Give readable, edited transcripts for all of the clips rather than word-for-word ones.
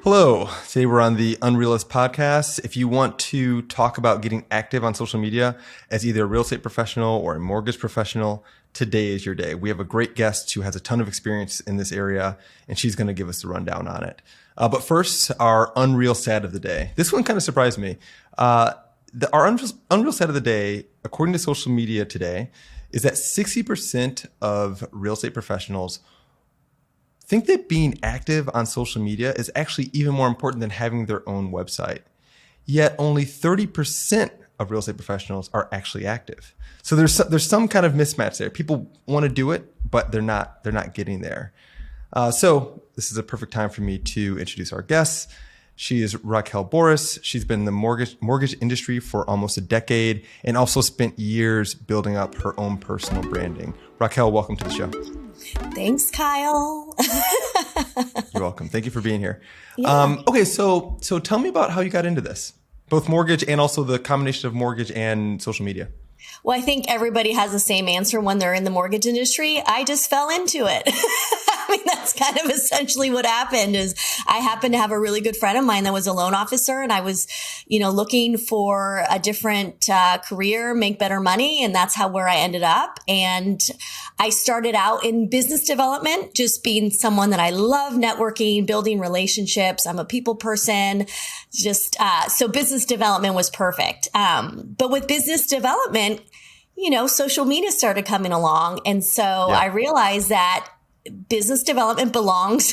Hello. Today we're on the Unrealist podcast. If you want to talk about getting active on social media as either a real estate professional or a mortgage professional, today is your day. We have a great guest who has a ton of experience in this area, and she's going to give us the rundown on it. But first, our Unreal Stat of the day. This one kind of surprised me. Our Unreal Stat of the day, according to social media today, is that 60% of real estate professionals think that being active on social media is actually even more important than having their own website. Yet only 30% of real estate professionals are actually active. So there's some kind of mismatch there. People want to do it, but they're not getting there. So this is a perfect time for me to introduce our guest. She is Raquel Borras. She's been in the mortgage industry for almost a decade and also spent years building up her own personal branding. Raquel, welcome to the show. Thanks, Kyle. You're welcome. Thank you for being here. Yeah. Okay, so tell me about how you got into this, both mortgage and also the combination of mortgage and social media. Well, I think everybody has the same answer when they're in the mortgage industry. I just fell into it. I mean, that's kind of essentially what happened. Is I happened to have a really good friend of mine that was a loan officer, and I was, looking for a different career, make better money, and that's where I ended up. And I started out in business development, just being someone that I love networking, building relationships. I'm a people person. So business development was perfect. But with business development, social media started coming along. And so I realized that business development belongs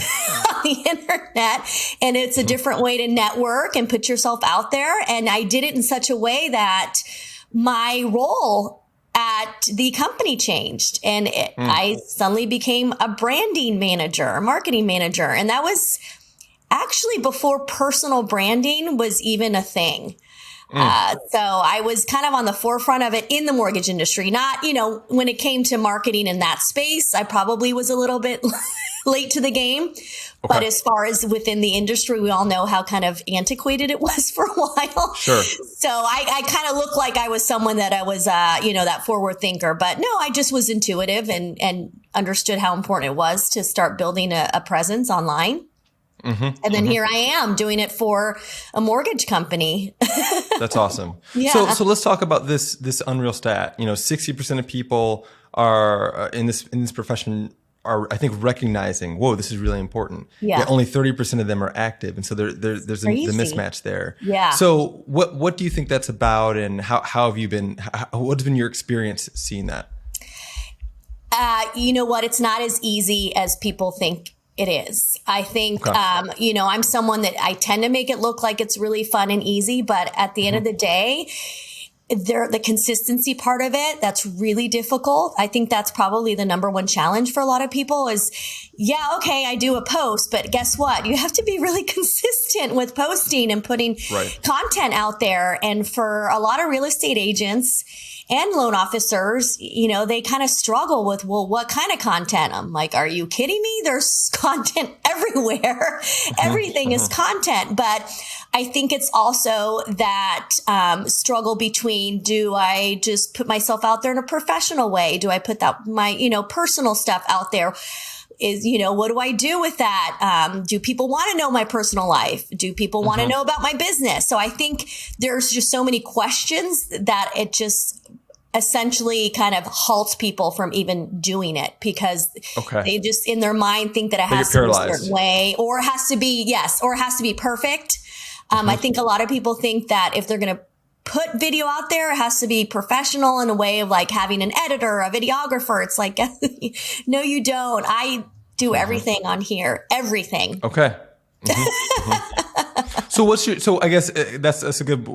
on the internet, and it's a different way to network and put yourself out there. And I did it in such a way that my role at the company changed, and I suddenly became a branding manager, a marketing manager. And that was actually before personal branding was even a thing. So I was kind of on the forefront of it in the mortgage industry. Not, when it came to marketing in that space, I probably was a little bit late to the game. Okay. But as far as within the industry, we all know how kind of antiquated it was for a while. Sure. So I kind of looked like I was someone that I was, that forward thinker. But no, I just was intuitive and understood how important it was to start building a presence online. And then here I am doing it for a mortgage company. That's awesome. Yeah. So let's talk about this Unreal Stat. 60% of people are in this profession are, I think, recognizing, whoa, this is really important. Yeah. Yet only 30% of them are active, and so there's the mismatch there. Yeah. So what do you think that's about, and how have you been? What's been your experience seeing that? You know what? It's not as easy as people think it is. I think, I'm someone that I tend to make it look like it's really fun and easy, but at the end of the day, the consistency part of it, that's really difficult. I think that's probably the number one challenge for a lot of people is, I do a post, but guess what? You have to be really consistent with posting and putting content out there. And for a lot of real estate agents and loan officers, they kind of struggle with, well, what kind of content? I'm like, are you kidding me? There's content everywhere. Everything is content. But I think it's also that struggle between, do I just put myself out there in a professional way? Do I put my personal stuff out there? What do I do with that? Do people want to know my personal life? Do people want to know about my business? So I think there's just so many questions that it just essentially kind of halts people from even doing it because they just in their mind think that it has to be a certain way or it has to be perfect. I think a lot of people think that if they're going to put video out there, it has to be professional in a way of like having an editor, a videographer. It's like, no, you don't. I do everything on here. Everything. Okay. So I guess that's a good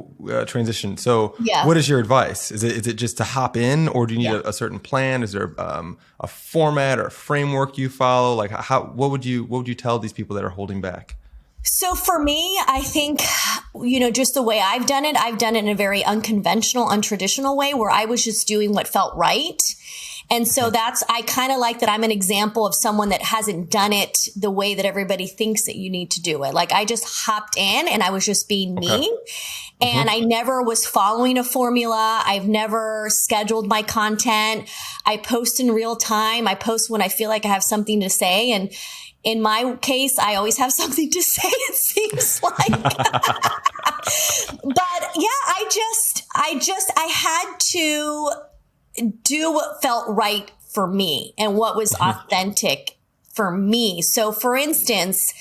transition. So what is your advice? Is it just to hop in, or do you need a certain plan? Is there a format or a framework you follow? Like what would you tell these people that are holding back? So for me, I think, just the way I've done it in a very unconventional, untraditional way where I was just doing what felt right. And so I kind of like that I'm an example of someone that hasn't done it the way that everybody thinks that you need to do it. Like I just hopped in and I was just being me. And I never was following a formula. I've never scheduled my content. I post in real time. I post when I feel like I have something to say. And in my case, I always have something to say, it seems like. But yeah, I had to do what felt right for me and what was authentic for me. So for instance,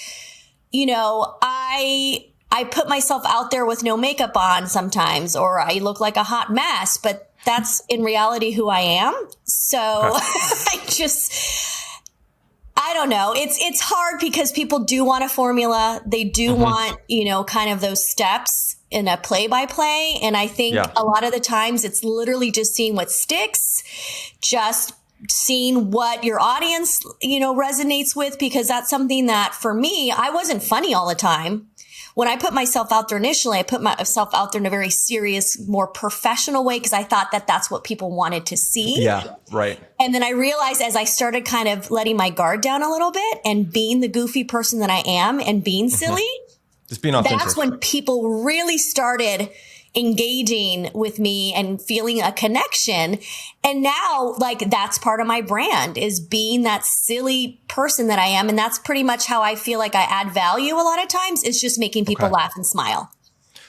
you know, I put myself out there with no makeup on sometimes, or I look like a hot mess, but that's in reality who I am. So I don't know. It's hard because people do want a formula. They do want, you know, kind of those steps in a play-by-play. And I think a lot of the times it's literally just seeing what sticks, just seeing what your audience, you know, resonates with, because that's something that for me, I wasn't funny all the time. When I put myself out there initially, I put myself out there in a very serious, more professional way because I thought that that's what people wanted to see. Yeah, right. And then I realized as I started kind of letting my guard down a little bit and being the goofy person that I am and being silly, just being authentic. That's when people really started engaging with me and feeling a connection. And now, like, that's part of my brand, is being that silly person that I am. And that's pretty much how I feel like I add value a lot of times. It's just making people laugh and smile.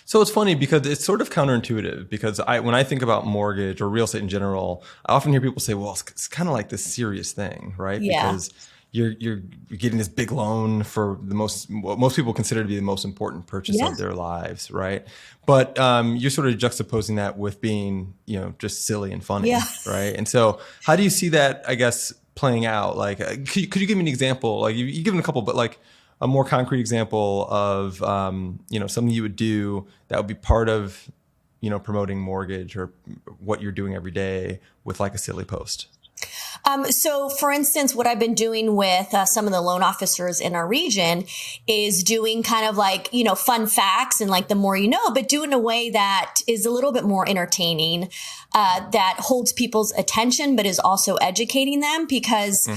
So it's funny because it's sort of counterintuitive, because when I think about mortgage or real estate in general, I often hear people say, well, it's kind of like this serious thing, right? Yeah. Because you're getting this big loan for what most people consider to be the most important purchase of their lives, right? But you're sort of juxtaposing that with being, you know, just silly and funny, right? And so how do you see that, I guess, playing out? Like, could you give me an example? Like, you given a couple, but like a more concrete example of, you know, something you would do that would be part of, you know, promoting mortgage or what you're doing every day with like a silly post? So for instance, what I've been doing with some of the loan officers in our region is doing kind of like, you know, fun facts and like the more you know, but do it in a way that is a little bit more entertaining, that holds people's attention, but is also educating them because,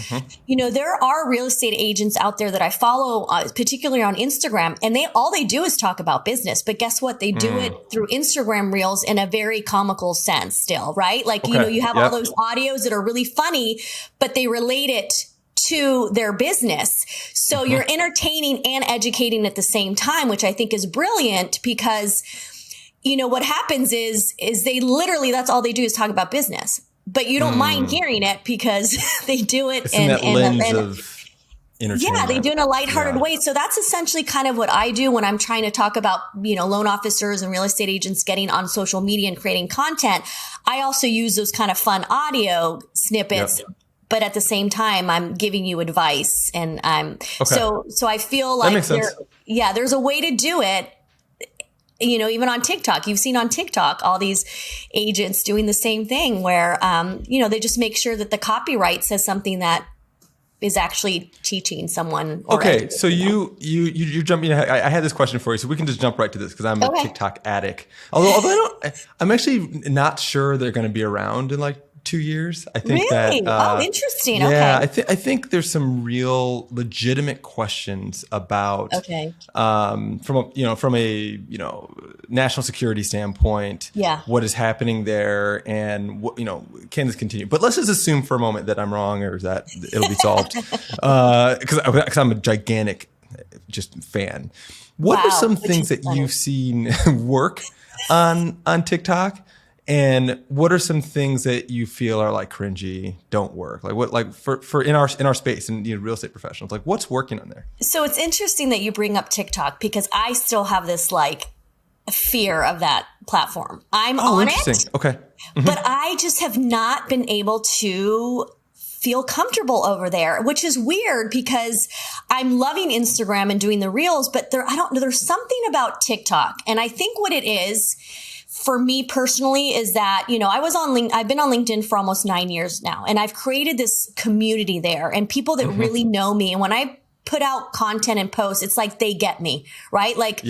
you know, there are real estate agents out there that I follow, particularly on Instagram, and all they do is talk about business. But guess what? They do it through Instagram reels in a very comical sense still, right? Like, you know, you have all those audios that are really funny, but they relate it to their business. So you're entertaining and educating at the same time, which I think is brilliant because, you know, what happens is they literally, that's all they do is talk about business, but you don't mind hearing it because they do it in that lens of entertainment. Yeah, they do it in a lighthearted way. So that's essentially kind of what I do when I'm trying to talk about, you know, loan officers and real estate agents getting on social media and creating content. I also use those kind of fun audio snippets. But at the same time, I'm giving you advice, and so I feel like there's a way to do it. You know, even on TikTok, you've seen on TikTok all these agents doing the same thing, where you know, they just make sure that the copyright says something that is actually teaching someone. Okay, so you're jumping ahead. I had this question for you, so we can just jump right to this because I'm a TikTok addict. Although I'm actually not sure they're going to be around in like 2 years. I think that interesting. Yeah, I think there's some real legitimate questions about from a national security standpoint, what is happening there, and what, you know, can this continue? But let's just assume for a moment that I'm wrong, or that it'll be solved, because I'm a gigantic just fan. What are some things that you've seen work on TikTok? And what are some things that you feel are like cringy, don't work? Like what, like for in our space and, you know, real estate professionals, like what's working on there? So it's interesting that you bring up TikTok because I still have this like fear of that platform. I'm on it. Okay. But I just have not been able to feel comfortable over there, which is weird because I'm loving Instagram and doing the reels, but there's something about TikTok. And I think what it is, for me personally, is that, you know, I've been on LinkedIn for almost 9 years now, and I've created this community there and people that really know me. And when I put out content and posts, it's like they get me, right? Like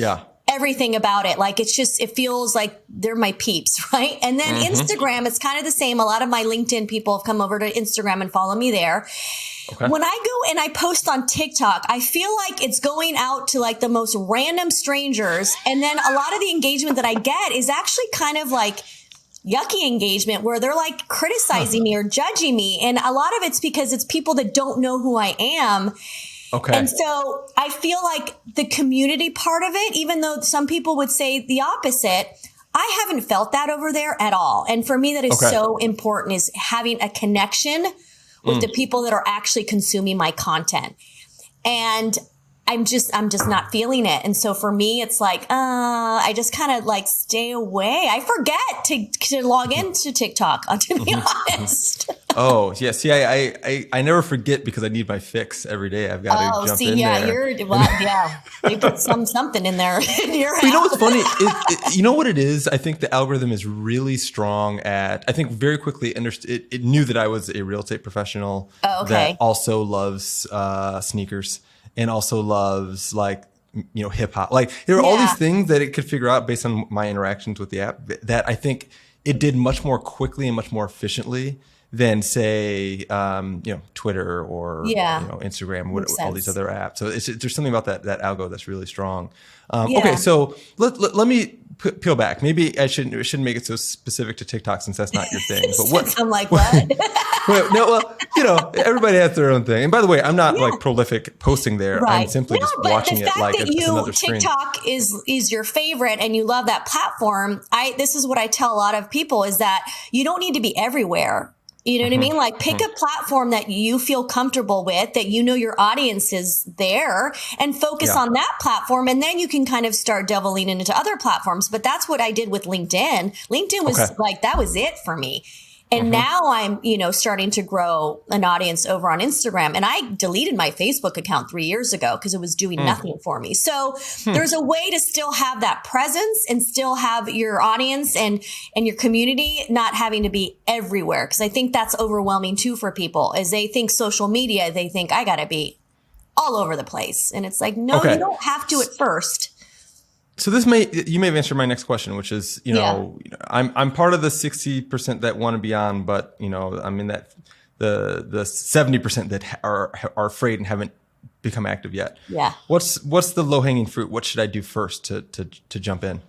everything about it. Like, it feels like they're my peeps, right? And then Instagram, it's kind of the same. A lot of my LinkedIn people have come over to Instagram and follow me there. Okay. When I go and I post on TikTok, I feel like it's going out to like the most random strangers. And then a lot of the engagement that I get is actually kind of like yucky engagement where they're like criticizing me or judging me. And a lot of it's because it's people that don't know who I am. Okay. And so I feel like the community part of it, even though some people would say the opposite, I haven't felt that over there at all. And for me, that is so important, is having a connection with the people that are actually consuming my content. And I'm just not feeling it. And so for me, it's like, I just kind of like stay away. I forget to log into TikTok, to be honest. Oh, yeah. See, I never forget because I need my fix every day. I've got to jump in there. They put something in there in your house. You know what's funny? You know what it is? I think the algorithm is really strong at, I think very quickly it knew that I was a real estate professional that also loves sneakers. And also loves like, hip hop. Like there are all these things that it could figure out based on my interactions with the app that I think it did much more quickly and much more efficiently than say, Twitter or, Instagram, all these other apps. So there's something about that algo that's really strong. Okay. So let me peel back. Maybe I shouldn't make it so specific to TikTok since that's not your thing. But what I'm like, what? Everybody has their own thing. And by the way, I'm not like prolific posting there. Right. I'm simply just watching it like it's another screen. TikTok is your favorite and you love that platform. This is what I tell a lot of people is that you don't need to be everywhere. You know what I mean? Like pick a platform that you feel comfortable with, that you know your audience is there, and focus on that platform. And then you can kind of start delving into other platforms. But that's what I did with LinkedIn. LinkedIn was like, that was it for me. And now I'm, starting to grow an audience over on Instagram. And I deleted my Facebook account 3 years ago because it was doing nothing for me. So there's a way to still have that presence and still have your audience and your community not having to be everywhere. Because I think that's overwhelming too for people. As they think social media, they think I got to be all over the place. And it's like, no, you don't have to at first. So you may have answered my next question, which is, I'm part of the 60% that want to be on, but I'm in that the 70% that are afraid and haven't become active yet. Yeah. What's the low hanging fruit? What should I do first to jump in?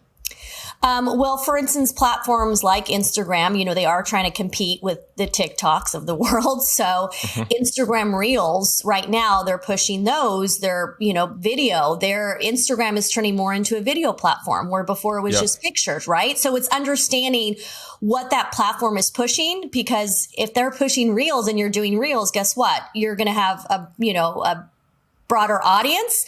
Well, for instance, platforms like Instagram, they are trying to compete with the TikToks of the world. So Instagram Reels right now, they're pushing those, their, video. Their Instagram is turning more into a video platform where before it was just pictures, right? So it's understanding what that platform is pushing, because if they're pushing Reels and you're doing Reels, guess what? You're going to have a broader audience.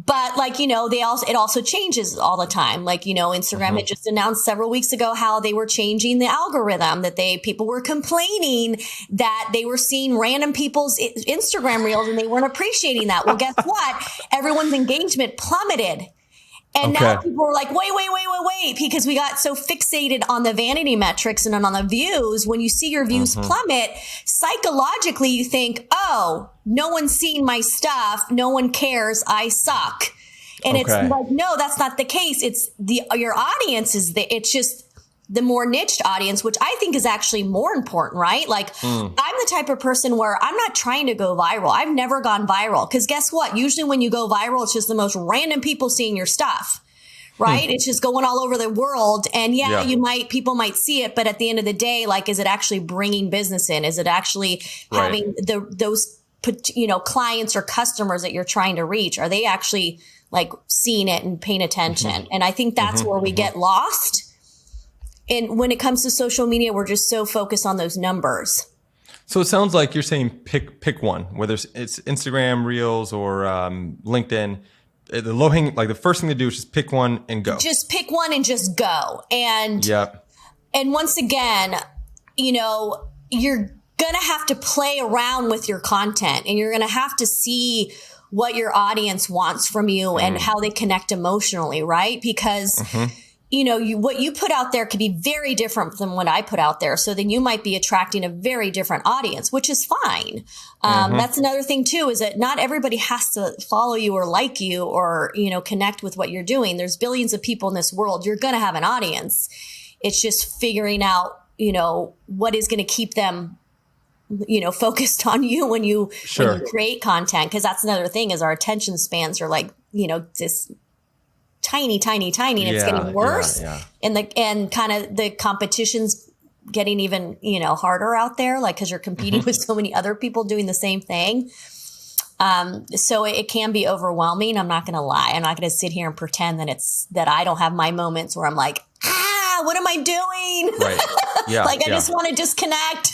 But it also changes all the time. Like, Instagram had just announced several weeks ago how they were changing the algorithm, that people were complaining that they were seeing random people's Instagram reels and they weren't appreciating that. Well, guess what? Everyone's engagement plummeted. And now people are like, wait, because we got so fixated on the vanity metrics and on the views. When you see your views plummet, psychologically you think, oh, no one's seen my stuff. No one cares. I suck. And it's like, no, that's not the case. It's your audience it's just the more niched audience, which I think is actually more important, right? Like I'm the type of person where I'm not trying to go viral. I've never gone viral because guess what? Usually when you go viral, it's just the most random people seeing your stuff, right? It's just going all over the world. And people might see it, but at the end of the day, like, is it actually bringing business in? Is it actually having those, clients or customers that you're trying to reach? Are they actually like seeing it and paying attention? And I think that's where we get lost. And when it comes to social media, we're just so focused on those numbers. So it sounds like you're saying pick one, whether it's Instagram, Reels, or LinkedIn. The low hanging, like the first thing to do is just pick one and go. Just pick one and just go. And once again, you're gonna have to play around with your content, and you're gonna have to see what your audience wants from you and how they connect emotionally, right? Because what you put out there could be very different than what I put out there. So then you might be attracting a very different audience, which is fine. That's another thing too, is that not everybody has to follow you or like you or, connect with what you're doing. There's billions of people in this world. You're going to have an audience. It's just figuring out, what is going to keep them, focused on you when you create content. Cause that's another thing is our attention spans are like, just tiny, and it's getting worse. And kind of the competition's getting even, harder out there, like, cause you're competing with so many other people doing the same thing. So it can be overwhelming. I'm not going to lie. I'm not going to sit here and pretend that I don't have my moments where I'm like, what am I doing? Right. Yeah. I just want to disconnect.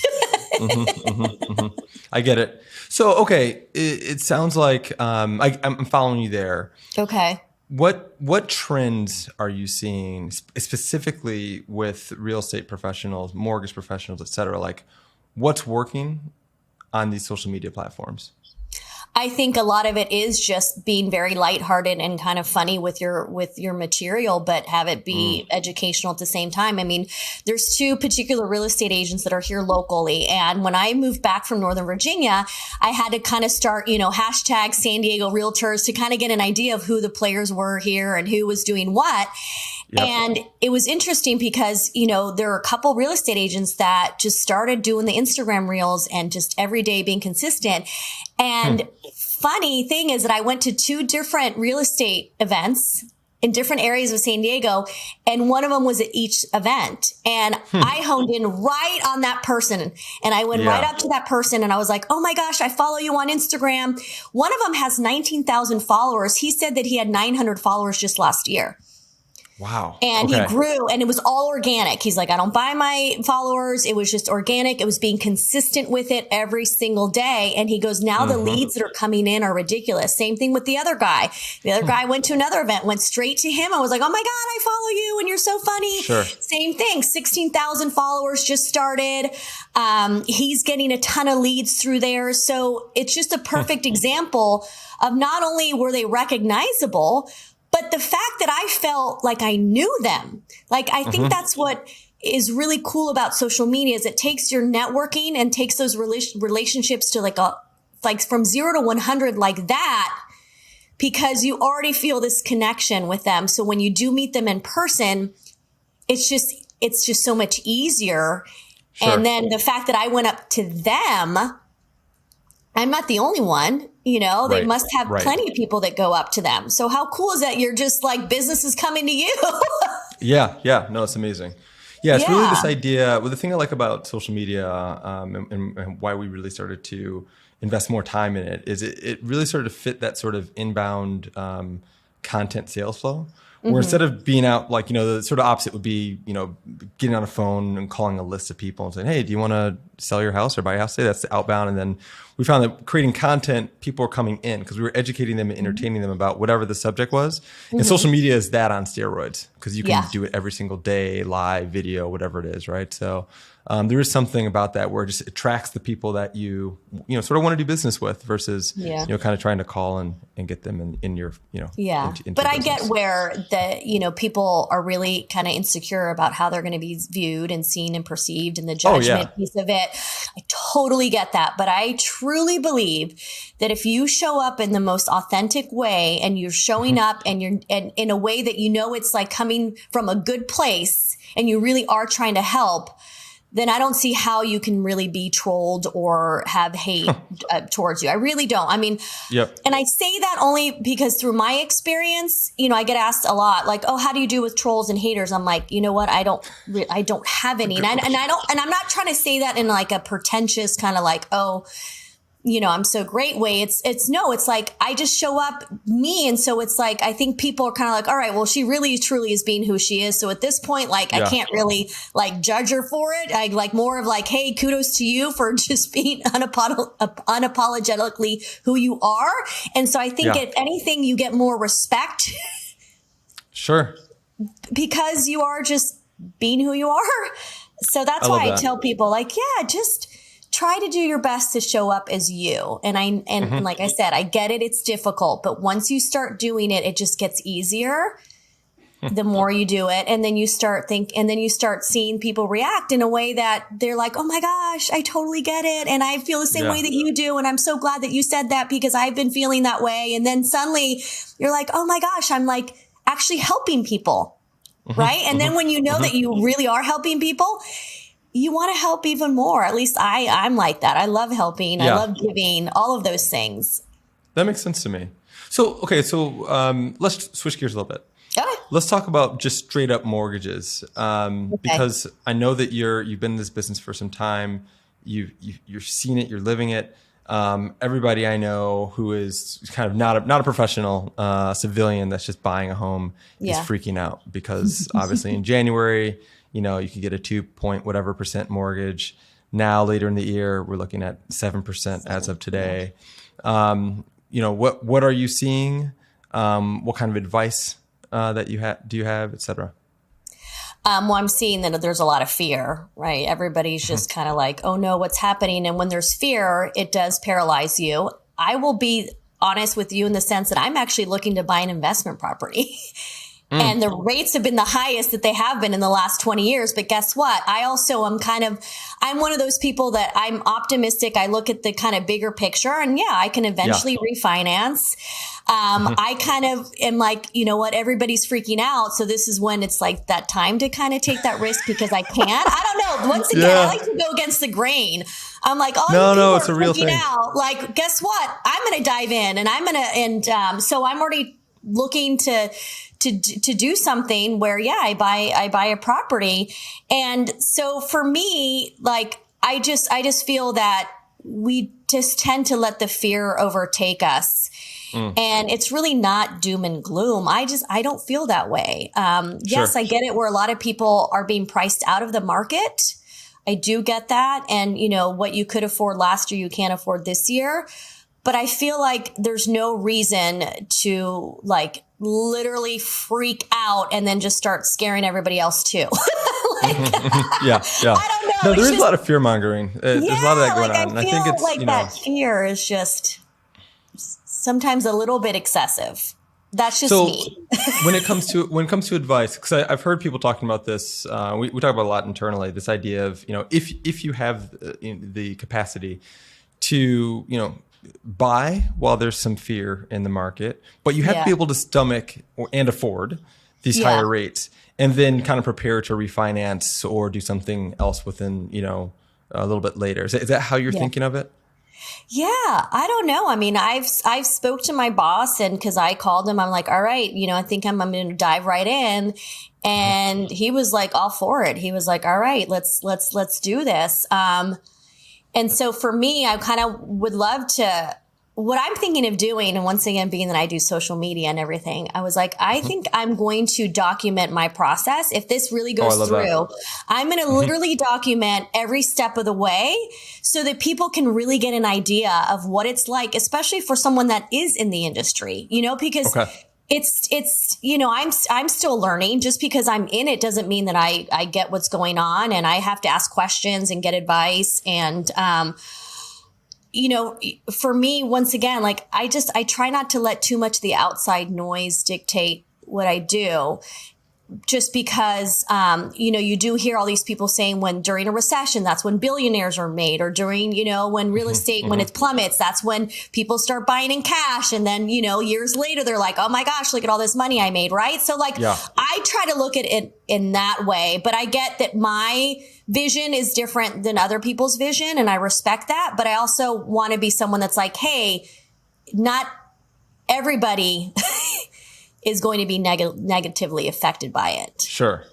I get it. So, okay. It sounds like, I'm following you there. Okay. What trends are you seeing specifically with real estate professionals, mortgage professionals, et cetera? Like, what's working on these social media platforms? I think a lot of it is just being very lighthearted and kind of funny with your material, but have it be educational at the same time. I mean, there's two particular real estate agents that are here locally. And when I moved back from Northern Virginia, I had to kind of start, hashtag San Diego Realtors to kind of get an idea of who the players were here and who was doing what. Yep. And it was interesting because, there are a couple real estate agents that just started doing the Instagram reels and just every day being consistent. And funny thing is that I went to two different real estate events in different areas of San Diego, and one of them was at each event. And I honed in right on that person. And I went right up to that person and I was like, oh my gosh, I follow you on Instagram. One of them has 19,000 followers. He said that he had 900 followers just last year. Wow. And he grew, and it was all organic. He's like, I don't buy my followers. It was just organic. It was being consistent with it every single day. And he goes, now the leads that are coming in are ridiculous. Same thing with the other guy. The other guy went to another event, went straight to him. I was like, oh my God, I follow you and you're so funny. Sure. Same thing. 16,000 followers just started. He's getting a ton of leads through there. So it's just a perfect example of not only were they recognizable, but the fact that I felt like I knew them. Like, I think that's what is really cool about social media is it takes your networking and takes those relationships to like from 0 to 100 like that, because you already feel this connection with them. So when you do meet them in person, it's just so much easier. Sure. And then the fact that I went up to them, I'm not the only one. They must have plenty of people that go up to them. So how cool is that? You're just like, business is coming to you. Yeah. No, it's amazing. Yeah, it's really this idea. Well, the thing I like about social media and why we really started to invest more time in it is it really started to fit that sort of inbound content sales flow. Where instead of being out, like, the sort of opposite would be, getting on a phone and calling a list of people and saying, hey, do you want to sell your house or buy a house today? That's the outbound. And then we found that creating content, people are coming in because we were educating them and entertaining them about whatever the subject was. And social media is that on steroids because you can do it every single day, live, video, whatever it is, right? So there is something about that where it just attracts the people that you sort of want to do business with versus, kind of trying to call and get them in your, into but I business. get where people are really kind of insecure about how they're going to be viewed and seen and perceived and the judgment piece of it. I totally get that. But I truly believe that if you show up in the most authentic way and you're showing up and you're and in a way that it's like coming from a good place and you really are trying to help, then I don't see how you can really be trolled or have hate towards you. I really don't. I mean, and I say that only because through my experience, I get asked a lot like, oh, how do you do with trolls and haters? I'm like, you know what? I don't have any. And I'm not trying to say that in like a pretentious kind of like, oh, I'm so great way. It's like, I just show up me. And so it's like, I think people are kind of like, all right, well, she really truly is being who she is. So at this point, like, I can't really like judge her for it. I like more of like, hey, kudos to you for just being unapologetically who you are. And so I think if anything, you get more respect. Sure. Because you are just being who you are. So that's why I tell people like, just try to do your best to show up as you. And like I said, I get it. It's difficult, but once you start doing it, it just gets easier. the more you do it. And then you start seeing people react in a way that they're like, oh my gosh, I totally get it. And I feel the same way that you do. And I'm so glad that you said that because I've been feeling that way. And then suddenly you're like, oh my gosh, I'm like actually helping people. Right. And then when you know that you really are helping people, you want to help even more. At least I'm like that. I love helping. I love giving, all of those things. That makes sense to me. So, okay. So let's switch gears a little bit. Okay. Let's talk about just straight up mortgages, because I know that you've been in this business for some time. You're seeing it, you're living it. Everybody I know who is kind of not a professional civilian that's just buying a home is freaking out because obviously in January, you could get a 2% mortgage. Now later in the year, we're looking at 7% as of today. What are you seeing? What kind of advice that do you have, et cetera? Well, I'm seeing that there's a lot of fear, right? Everybody's just kind of like, oh no, what's happening? And when there's fear, it does paralyze you. I will be honest with you in the sense that I'm actually looking to buy an investment property. And the rates have been the highest that they have been in the last 20 years. But guess what? I also I'm one of those people that I'm optimistic. I look at the kind of bigger picture and I can eventually refinance. I kind of am like, you know what? Everybody's freaking out. So this is when it's like that time to kind of take that risk because I can. I don't know. Once again, I like to go against the grain. I'm like, oh, it's a real thing. Out. Like, guess what? I'm going to dive in and so I'm already looking to do something where, I buy a property. And so for me, like, I just feel that we just tend to let the fear overtake us. And it's really not doom and gloom. I don't feel that way. Yes, I get it where a lot of people are being priced out of the market. I do get that. And what you could afford last year, you can't afford this year. But I feel like there's no reason to like literally freak out and then just start scaring everybody else too. I don't know. No, there is a lot of fear mongering. There's a lot of that going on. I think it's like that fear is just sometimes a little bit excessive. That's just me. when it comes to advice, because I've heard people talking about this. We talk about a lot internally. This idea of if you have the capacity to buy while there's some fear in the market, but you have to be able to stomach and afford these higher rates, and then kind of prepare to refinance or do something else within a little bit later. Is that how you're thinking of it? Yeah, I don't know. I mean, I've spoke to my boss, and because I called him, I'm like, all right, I think I'm going to dive right in, and he was like all for it. He was like, all right, let's do this. And so for me, I kind of would love to, what I'm thinking of doing, and once again, being that I do social media and everything, I was like, I think I'm going to document my process. If this really goes through, I'm going to literally document every step of the way so that people can really get an idea of what it's like, especially for someone that is in the industry, because it's I'm still learning. Just because I'm in it doesn't mean that I get what's going on, and I have to ask questions and get advice. And, for me, once again, like I try not to let too much of the outside noise dictate what I do. Just because, you do hear all these people saying when during a recession, that's when billionaires are made, or during, when real estate, when it plummets, that's when people start buying in cash. And then, years later, they're like, oh my gosh, look at all this money I made. Right. So I try to look at it in that way, but I get that my vision is different than other people's vision. And I respect that. But I also want to be someone that's like, hey, not everybody is going to be negatively affected by it. Sure.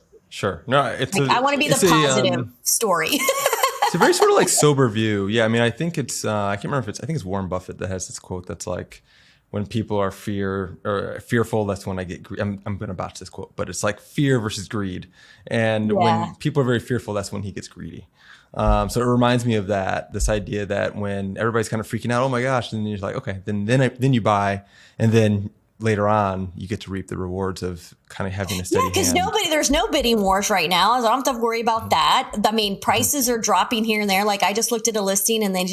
No, I want to be the positive story. It's a very sort of like sober view. Yeah. I mean, I think it's, I can't remember I think it's Warren Buffett that has this quote that's like, when people are fearful, that's when I get greedy. I'm going to botch this quote, but it's like fear versus greed. And when people are very fearful, that's when he gets greedy. So it reminds me of this idea that when everybody's kind of freaking out, oh my gosh, and then you're like, okay, then you buy, and then later on, you get to reap the rewards of kind of having a steady hand. Because there's no bidding wars right now. I don't have to worry about that. I mean, prices are dropping here and there. Like I just looked at a listing and they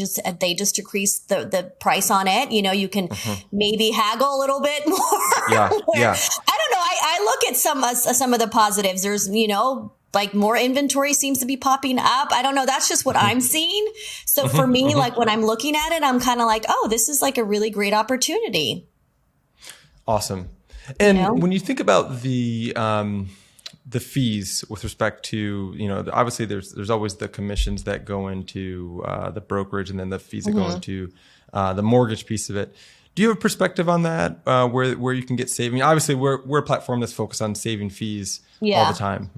just decreased the price on it. You can maybe haggle a little bit more. Yeah. I don't know. I look at some of the positives. There's, like more inventory seems to be popping up. I don't know. That's just what I'm seeing. So for me, like when I'm looking at it, I'm kind of like, oh, this is like a really great opportunity. Awesome. And when you think about the fees with respect to, obviously there's always the commissions that go into the brokerage, and then the fees that go into the mortgage piece of it. Do you have a perspective on that, where you can get saving? Obviously, we're a platform that's focused on saving fees all the time,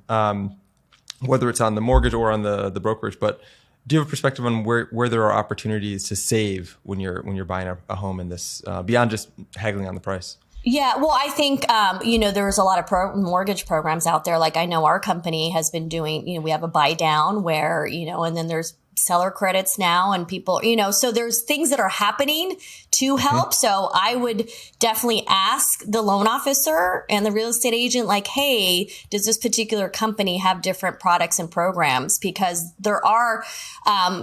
whether it's on the mortgage or on the brokerage. But do you have a perspective on where there are opportunities to save when you're buying a home in this, beyond just haggling on the price? Yeah, well, I think, there's a lot of mortgage programs out there. Like I know our company has been doing, we have a buy down where, and then there's seller credits now, and people, so there's things that are happening to help. So I would definitely ask the loan officer and the real estate agent, like, hey, does this particular company have different products and programs? Because there are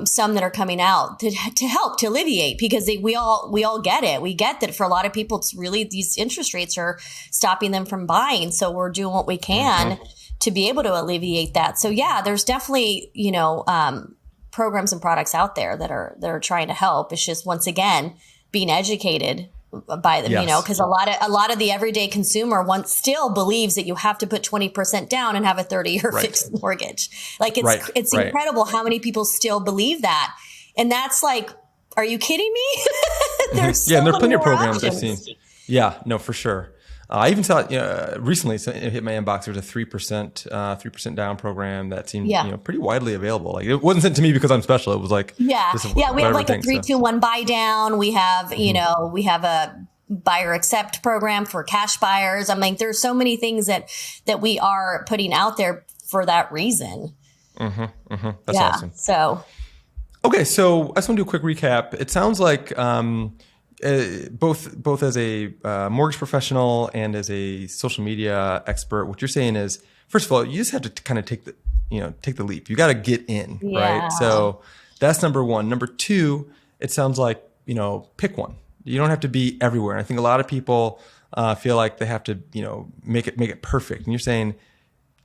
some that are coming out to help, to alleviate, because we all get it. We get that for a lot of people, it's really these interest rates are stopping them from buying. So we're doing what we can to be able to alleviate that. So yeah, there's definitely, programs and products out there that are trying to help. It's just, once again, being educated by them, because a lot of the everyday consumer still believes that you have to put 20% down and have a 30-year fixed mortgage. Like it's incredible how many people still believe that. And that's like, are you kidding me? There's and there are plenty of programs I've seen. Yeah, no, for sure. I even saw recently, so it hit my inbox. There was a 3% down program that seemed pretty widely available. Like it wasn't sent to me because I'm special. It was like we have like a 3-2-1 buy down. We have we have a buyer accept program for cash buyers. I'm like, there's so many things that we are putting out there for that reason. That's awesome. So okay, so I just want to do a quick recap. It sounds like both as a mortgage professional and as a social media expert, what you're saying is, first of all, you just have to kind of take the leap. You got to get in, right? So that's number one. Number two, it sounds like, pick one. You don't have to be everywhere. And I think a lot of people feel like they have to, make it perfect. And you're saying,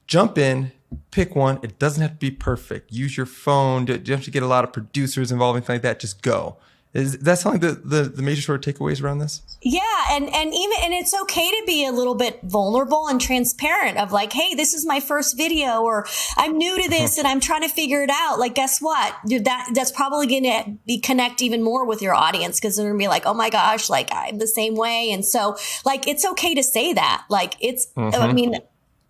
jump in, pick one. It doesn't have to be perfect. Use your phone. You don't have to get a lot of producers involved, anything like that. Just go. Is that something like the major sort of takeaways around this? Yeah. And it's okay to be a little bit vulnerable and transparent of like, hey, this is my first video, or I'm new to this and I'm trying to figure it out. Like, guess what? That's probably going to connect even more with your audience, because they're going to be like, oh my gosh, like I'm the same way. And so like, it's okay to say that. Like it's, I mean,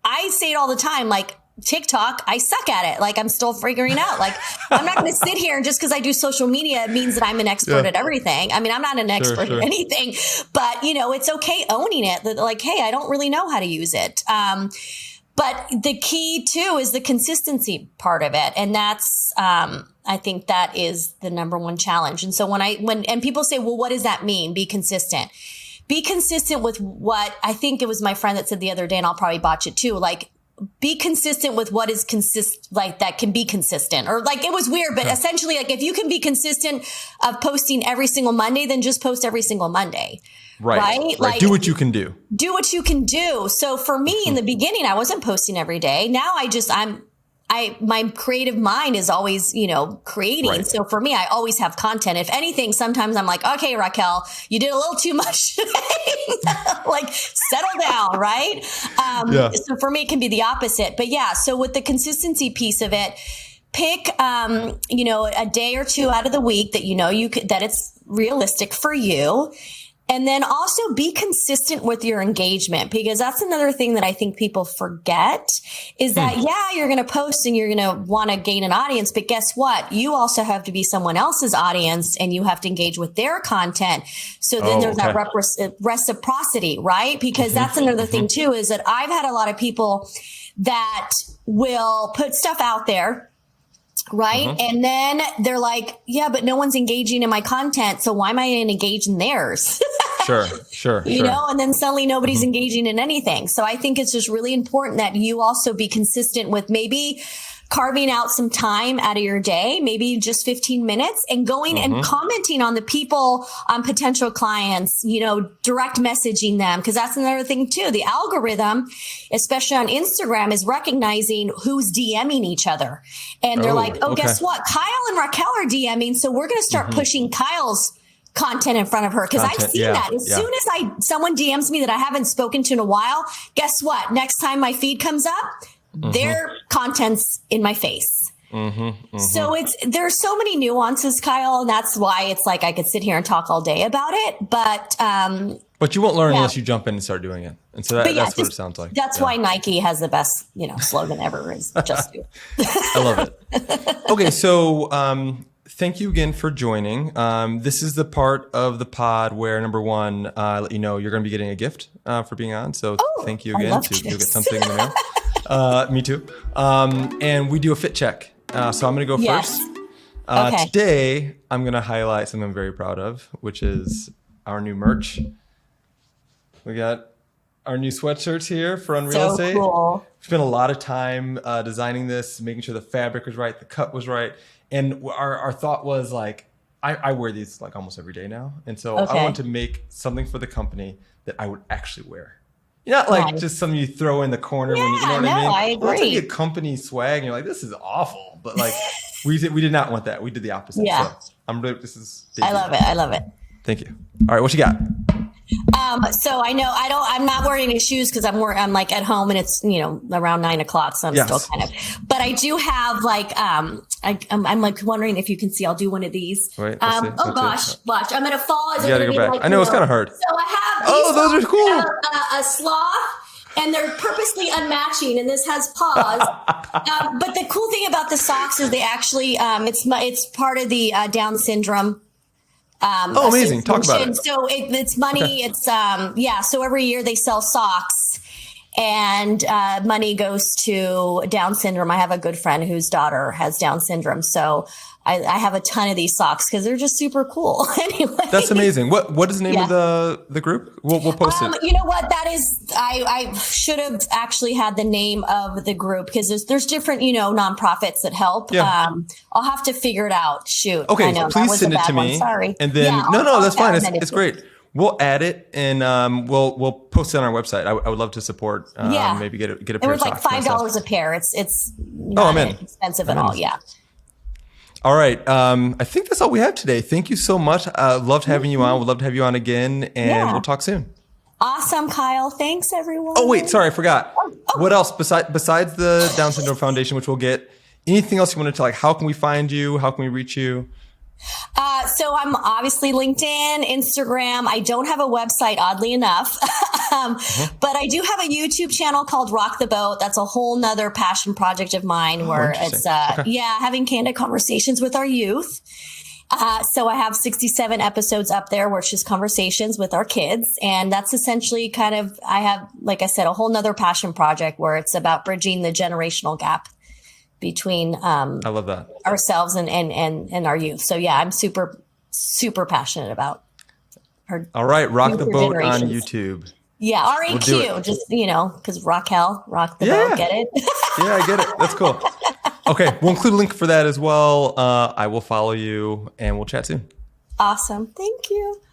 I say it all the time, like, TikTok, I suck at it. Like I'm still figuring out, like, I'm not going to sit here and just because I do social media, it means that I'm an expert at everything. I mean, I'm not an expert at anything, but it's okay owning it. That like, hey, I don't really know how to use it. But the key too is the consistency part of it. And that's, I think that is the number one challenge. And so when people say, well, what does that mean? Be consistent. Be consistent with what I think it was my friend that said the other day, and I'll probably botch it too. Like, be consistent with what is like that can be consistent, or like, it was weird, but essentially like if you can be consistent of posting every single Monday, then just post every single Monday. Right. Like do what you can do. Do what you can do. So for me in the beginning, I wasn't posting every day. Now my creative mind is always, creating. Right. So for me, I always have content. If anything, sometimes I'm like, okay, Raquel, you did a little too much today. Like settle down. Right. So for me, it can be the opposite, but yeah. So with the consistency piece of it, pick, a day or two out of the week that, that it's realistic for you. And then also be consistent with your engagement, because that's another thing that I think people forget is that, you're going to post and you're going to want to gain an audience. But guess what? You also have to be someone else's audience and you have to engage with their content. So then there's that reciprocity, right? Because that's another thing too, is that I've had a lot of people that will put stuff out there. Right. And then they're like, yeah, but no one's engaging in my content. So why am I going to engage in theirs? Sure. And then suddenly nobody's engaging in anything. So I think it's just really important that you also be consistent with maybe carving out some time out of your day, maybe just 15 minutes, and going and commenting on the people, on potential clients, direct messaging them. Cause that's another thing too. The algorithm, especially on Instagram, is recognizing who's DMing each other. And they're guess what? Kyle and Raquel are DMing. So we're going to start pushing Kyle's content in front of her. Cause I've seen that as soon as someone DMs me that I haven't spoken to in a while, guess what? Next time my feed comes up, their content's in my face. So there's so many nuances, Kyle. And that's why it's like, I could sit here and talk all day about it, but you won't learn unless you jump in and start doing it. And so that's what it sounds like. That's why Nike has the best, slogan ever is just do it. I love it. Okay. So, thank you again for joining. This is the part of the pod where, number one, let you know you're going to be getting a gift for being on. So thank you again. You'll get something in the mail. Me too. And we do a fit check. So I'm going to go first. Today, I'm going to highlight something I'm very proud of, which is our new merch. We got our new sweatshirts here for Unreal Estate. Cool. Spent a lot of time designing this, making sure the fabric was right, the cut was right. And our thought was like, I wear these like almost every day now. And so I want to make something for the company that I would actually wear. Not like just something you throw in the corner when what I mean? I agree. It's like a company swag and you're like, this is awful. But like we did not want that. We did the opposite. Yeah. So I love it. Thank you. All right, what you got? So I know I'm not wearing any shoes because I'm like at home and it's, around 9:00. So I'm still kind of, but I do have like, I'm like wondering if you can see, I'll do one of these. Wait, watch. I'm going to fall. You gotta go back. I know it's kind of hard. So I have, those are cool. A sloth, and they're purposely unmatching, and this has paws. But the cool thing about the socks is they actually, it's part of the Down syndrome. Amazing. Talk about it. So it's money. Okay. So every year they sell socks and money goes to Down syndrome. I have a good friend whose daughter has Down syndrome. So I have a ton of these socks because they're just super cool. Anyway. That's amazing. What is the name of the group? We'll post it. You know what? That is, I should have actually had the name of the group because there's different, nonprofits that help. Yeah. I'll have to figure it out. Shoot. Okay. Please send it to me. Sorry. And then, no, that's fine. It's great. We'll add it and we'll post it on our website. I would love to support. Maybe get a pair of socks. It was like $5 a pair. It's not expensive at all. Yeah. All right. I think that's all we have today. Thank you so much. Loved having you on. We'd love to have you on again, and we'll talk soon. Awesome, Kyle. Thanks, everyone. Oh, wait. Sorry, I forgot. What else besides the Down Syndrome Foundation, which we'll get? Anything else you wanted to like? How can we find you? How can we reach you? So I'm obviously LinkedIn, Instagram. I don't have a website, oddly enough, but I do have a YouTube channel called Rock the Boat. That's a whole nother passion project of mine where it's, having candid conversations with our youth. So I have 67 episodes up there where it's just conversations with our kids. And that's essentially kind of, I have, like I said, a whole nother passion project where it's about bridging the generational gap between I love that. Ourselves and our youth. So I'm super, super passionate about her. All right. Rock the Boat on YouTube. Yeah. RAQ, just, because Raquel, rock the boat. Get it? Yeah, I get it. That's cool. Okay. We'll include a link for that as well. I will follow you and we'll chat soon. Awesome. Thank you.